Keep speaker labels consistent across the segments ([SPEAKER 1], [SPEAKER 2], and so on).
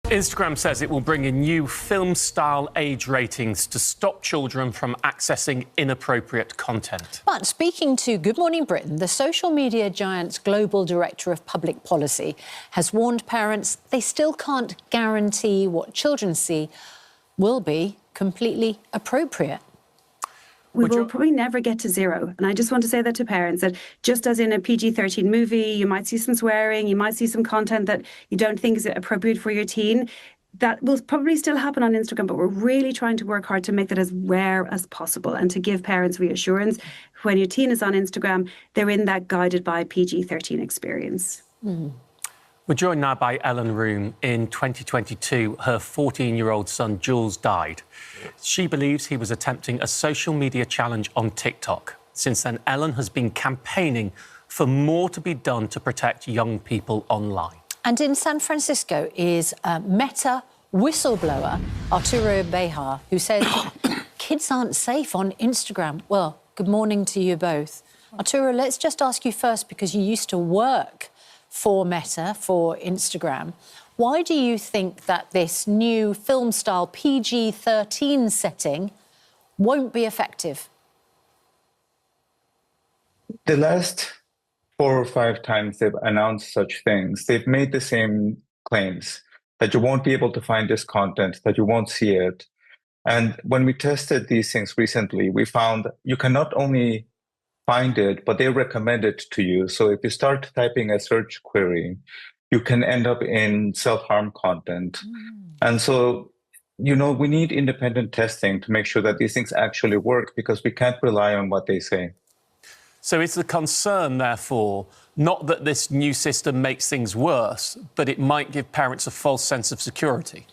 [SPEAKER 1] Instagram says it will bring in new film-style age ratings to stop children from accessing inappropriate content.
[SPEAKER 2] But speaking to Good Morning Britain, the social media giant's global director of public policy has warned parents they still can't guarantee what children see will be completely appropriate.
[SPEAKER 3] We will probably never get to zero. And I just want to say that to parents, that just as in a PG-13 movie, you might see some swearing, you might see some content that you don't think is appropriate for your teen. That will probably still happen on Instagram, but we're really trying to work hard to make that as rare as possible and to give parents reassurance. When your teen is on Instagram, they're in that guided by PG-13 experience.
[SPEAKER 1] We're joined now by Ellen Roome. In 2022, her 14-year-old son, Jools, died. She believes he was attempting a social media challenge on TikTok. Since then, Ellen has been campaigning for more to be done to protect young people online.
[SPEAKER 2] And in San Francisco is Meta whistleblower Arturo Bejar, who says kids aren't safe on Instagram. Well, good morning to you both. Arturo, let's just ask you first, because you used to work for Meta, for Instagram. Why do you think that this new film-style PG-13 setting won't be effective?
[SPEAKER 4] The last 4 or 5 times they've announced such things, they've made the same claims, that you won't be able to find this content, that you won't see it. And when we tested these things recently, we found you can not only find it, but they recommend it to you. So if you start typing a search query, you can end up in self-harm content. And so, you know, we need independent testing to make sure that these things actually work, because we can't rely on what they say.
[SPEAKER 1] So is the concern, therefore, not that this new system makes things worse, but it might give parents a false sense of security?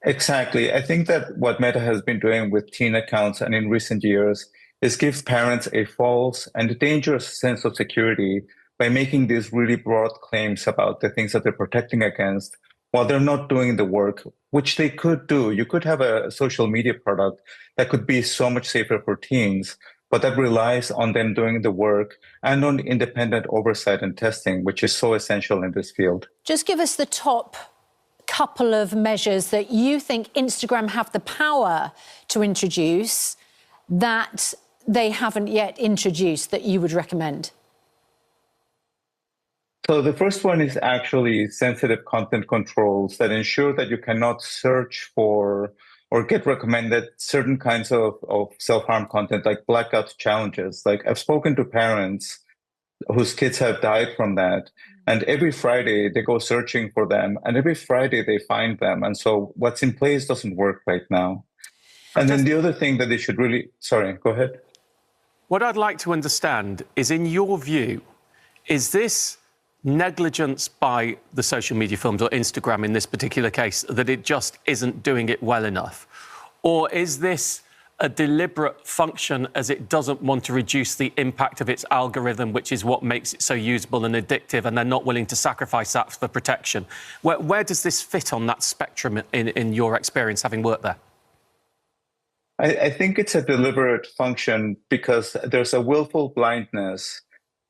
[SPEAKER 4] Exactly. I think that what Meta has been doing with teen accounts and in recent years is gives parents a false and dangerous sense of security by making these really broad claims about the things that they're protecting against while they're not doing the work, which they could do. You could have a social media product that could be so much safer for teens, but that relies on them doing the work and on independent oversight and testing, which is so essential in this field.
[SPEAKER 2] Just give us the top couple of measures that you think Instagram have the power to introduce that they haven't yet introduced that you would recommend.
[SPEAKER 4] So the first one is actually sensitive content controls that ensure that you cannot search for or get recommended certain kinds of self-harm content, like blackout challenges. Like, I've spoken to parents whose kids have died from that, and every Friday they go searching for them, and every Friday they find them. And so what's in place doesn't work right now. And then the other thing that they should really... Sorry, go ahead.
[SPEAKER 1] What I'd like to understand is, in your view, is this negligence by the social media firms or Instagram in this particular case, that it just isn't doing it well enough? Or is this a deliberate function as it doesn't want to reduce the impact of its algorithm, which is what makes it so usable and addictive, and they're not willing to sacrifice that for protection? Where does this fit on that spectrum in your experience, having worked there?
[SPEAKER 4] I think it's a deliberate function because there's a willful blindness.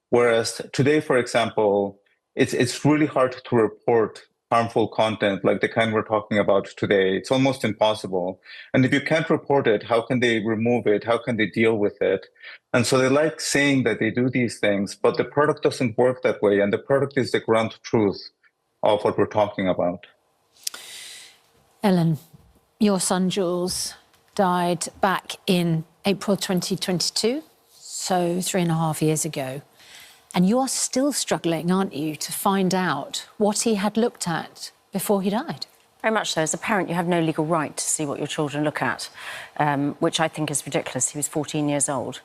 [SPEAKER 4] Whereas today, for example, it's really hard to report harmful content like the kind we're talking about today. It's almost impossible. And if you can't report it, how can they remove it? How can they deal with it? And so they like saying that they do these things, but the product doesn't work that way. And the product is the ground truth of what we're talking about.
[SPEAKER 2] Ellen, your son Jools died back in April 2022, so 3.5 years ago. And you are still struggling, aren't you, to find out what he had looked at before he died?
[SPEAKER 5] Very much so. As a parent, you have no legal right to see what your children look at, which I think is ridiculous. He was 14 years old.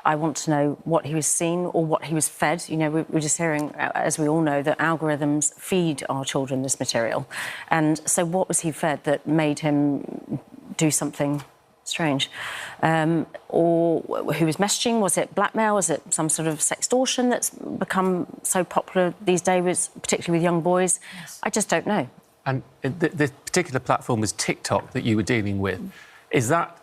[SPEAKER 5] I want to know what he was seen or what he was fed. You know, we're just hearing, as we all know, that algorithms feed our children this material. And so what was he fed that made him do something strange? Or who was messaging? Was it blackmail? Was it some sort of sextortion that's become so popular these days, particularly with young boys? Yes. I just don't know.
[SPEAKER 1] And the particular platform was TikTok that you were dealing with. Is that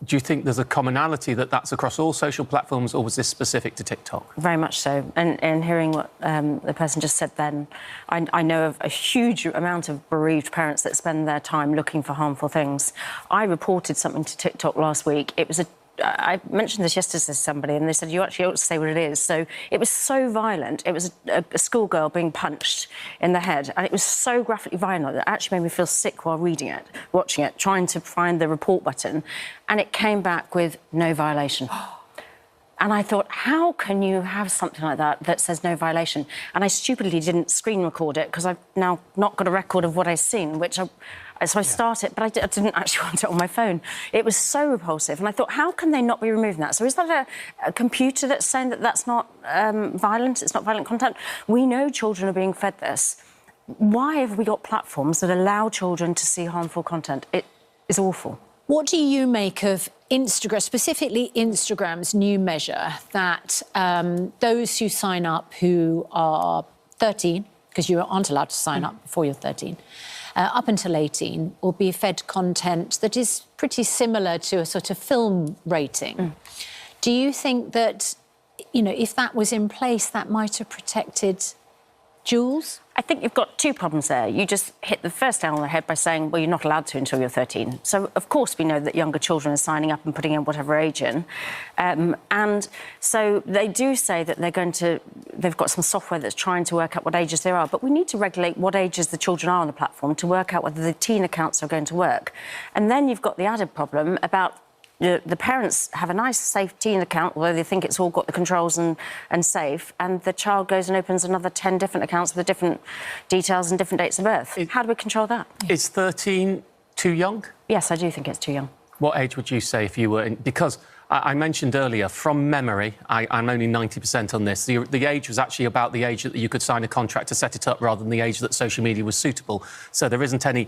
[SPEAKER 1] do you think there's a commonality that that's across all social platforms, or was this specific to TikTok?
[SPEAKER 5] Very much so. And hearing what the person just said then, I know of a huge amount of bereaved parents that spend their time looking for harmful things. I reported something to TikTok last week. It was I mentioned this yesterday to somebody, and they said, you actually ought to say what it is. So it was so violent. It was a schoolgirl being punched in the head, and it was so graphically violent that it actually made me feel sick while reading it, watching it, trying to find the report button, and it came back with no violation. And I thought, how can you have something like that says no violation? And I stupidly didn't screen record it because I've now not got a record of what I've seen, so I started, but I didn't actually want it on my phone. It was so repulsive, and I thought, how can they not be removing that? So is that a computer that's saying that that's not violent, it's not violent content? We know children are being fed this. Why have we got platforms that allow children to see harmful content? It is awful.
[SPEAKER 2] What do you make of Instagram, specifically Instagram's new measure that those who sign up who are 13, because you aren't allowed to sign up before you're 13, up until 18, will be fed content that is pretty similar to a sort of film rating. Do you think that, you know, if that was in place, that might have protected Jools?
[SPEAKER 5] I think you've got two problems there. You just hit the first nail on the head by saying, well, you're not allowed to until you're 13. So, of course, we know that younger children are signing up and putting in whatever age in. And so they do say that they've got some software that's trying to work out what ages there are. But we need to regulate what ages the children are on the platform to work out whether the teen accounts are going to work. And then you've got the added problem about the parents have a nice, safe teen account, although they think it's all got the controls and safe, and the child goes and opens another 10 different accounts with different details and different dates of birth. How do we control that?
[SPEAKER 1] Is 13 too young?
[SPEAKER 5] Yes, I do think it's too young.
[SPEAKER 1] What age would you say if you were in... Because I mentioned earlier, from memory, I'm only 90% on this, the age was actually about the age that you could sign a contract to set it up rather than the age that social media was suitable. So there isn't any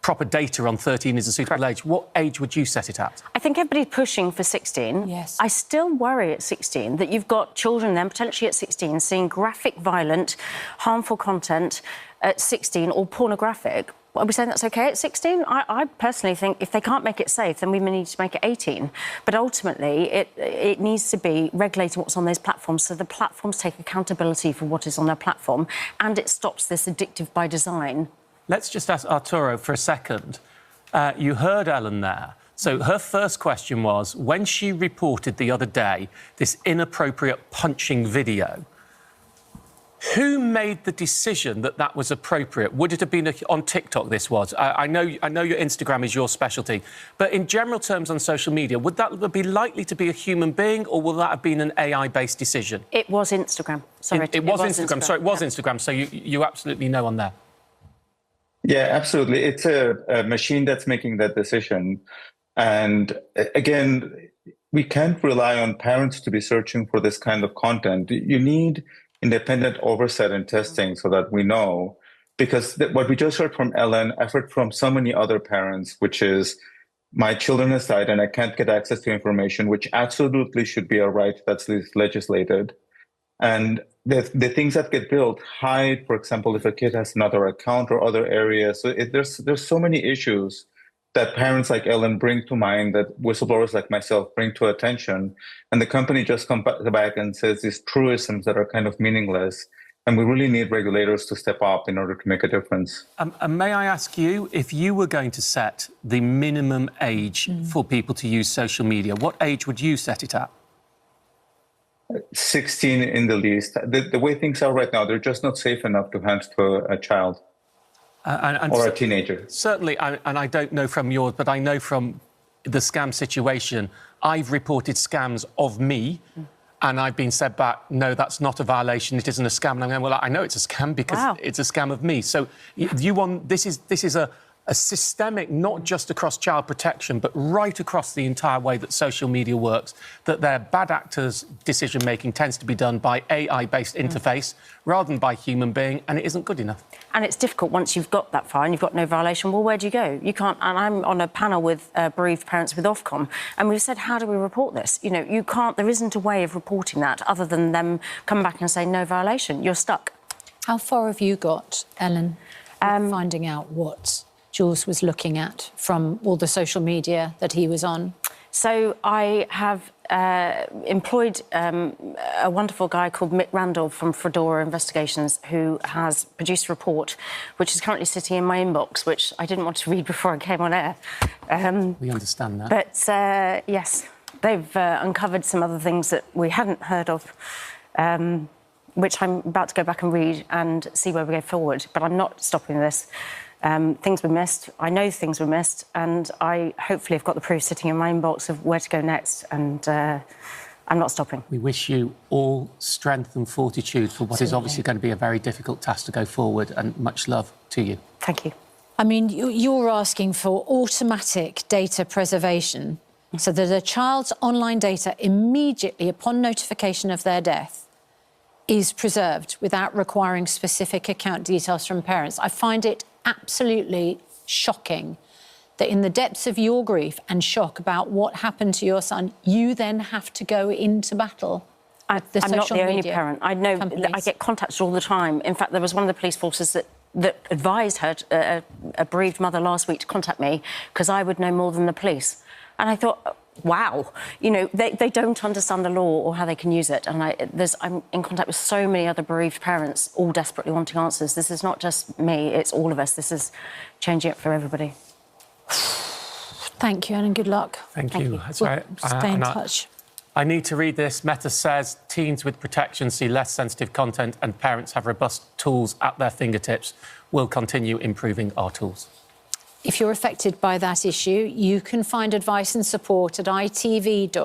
[SPEAKER 1] proper data on 13 is a suitable age. What age would you set it at?
[SPEAKER 5] I think everybody's pushing for 16.
[SPEAKER 2] Yes.
[SPEAKER 5] I still worry at 16 that you've got children then potentially at 16 seeing graphic, violent, harmful content at 16 or pornographic. Are we saying that's OK at 16? I personally think if they can't make it safe, then we need to make it 18. But ultimately, it needs to be regulating what's on those platforms so the platforms take accountability for what is on their platform and it stops this addictive by design.
[SPEAKER 1] Let's just ask Arturo for a second. You heard Ellen there. So her first question was, when she reported the other day this inappropriate punching video, who made the decision that that was appropriate? Would it have been on TikTok, this was? I know your Instagram is your specialty, but in general terms on social media, would that be likely to be a human being, or will that have been an AI-based decision?
[SPEAKER 5] It was Instagram. Sorry.
[SPEAKER 1] It was Instagram. Sorry, it was Instagram, so you absolutely know on there.
[SPEAKER 4] Yeah, absolutely. It's a machine that's making that decision. And again, we can't rely on parents to be searching for this kind of content. You need independent oversight and testing so that we know. Because what we just heard from Ellen, I've heard from so many other parents, which is, my children has died and I can't get access to information, which absolutely should be a right that's legislated. And the things that get built hide, for example, if a kid has another account or other areas. So there's so many issues that parents like Ellen bring to mind, that whistleblowers like myself bring to attention. And the company just comes back and says these truisms that are kind of meaningless. And we really need regulators to step up in order to make a difference.
[SPEAKER 1] And may I ask you, if you were going to set the minimum age for people to use social media, what age would you set it at?
[SPEAKER 4] 16 in the least. The way things are right now, they're just not safe enough to hand to a child or a teenager.
[SPEAKER 1] Certainly, and I don't know from yours, but I know from the scam situation, I've reported scams of me, and I've been said back, no, that's not a violation, it isn't a scam. And I'm going, well, I know it's a scam because it's a scam of me. So this is a systemic, not just across child protection, but right across the entire way that social media works, that their bad actors' decision-making tends to be done by AI-based interface rather than by human being, and it isn't good enough. And
[SPEAKER 5] it's difficult once you've got that far and you've got no violation. Well, where do you go? You can't... And I'm on a panel with bereaved parents with Ofcom, and we've said, how do we report this? You know, you can't... There isn't a way of reporting that other than them come back and say, no violation, you're stuck.
[SPEAKER 2] How far have you got, Ellen, finding out what Jools was looking at from all the social media that he was on?
[SPEAKER 5] So I have employed a wonderful guy called Mick Randall from Fedora Investigations, who has produced a report which is currently sitting in my inbox, which I didn't want to read before I came on air.
[SPEAKER 1] We understand that.
[SPEAKER 5] But yes, they've uncovered some other things that we hadn't heard of, which I'm about to go back and read and see where we go forward. But I'm not stopping this. Things were missed. I know things were missed, and I hopefully have got the proof sitting in my inbox of where to go next, and I'm not stopping.
[SPEAKER 1] We wish you all strength and fortitude for what is obviously going to be a very difficult task to go forward, and much love to you.
[SPEAKER 5] Thank you.
[SPEAKER 2] I mean, you're asking for automatic data preservation so that a child's online data immediately upon notification of their death is preserved without requiring specific account details from parents. I find it absolutely shocking that in the depths of your grief and shock about what happened to your son, you then have to go into battle.
[SPEAKER 5] I'm not the only parent. I know that I get contacted all the time. In fact, there was one of the police forces that advised her, a bereaved mother last week, to contact me because I would know more than the police. And I thought, wow, you know, they don't understand the law or how they can use it. And I'm in contact with so many other bereaved parents, all desperately wanting answers. This is not just me, it's all of us. This is changing it for everybody.
[SPEAKER 2] Thank you, and good luck.
[SPEAKER 1] Thank you. That's right.
[SPEAKER 2] Stay in touch.
[SPEAKER 1] I need to read this. Meta says teens with protection see less sensitive content and parents have robust tools at their fingertips. We'll continue improving our tools.
[SPEAKER 2] If you're affected by that issue, you can find advice and support at itv.org.uk.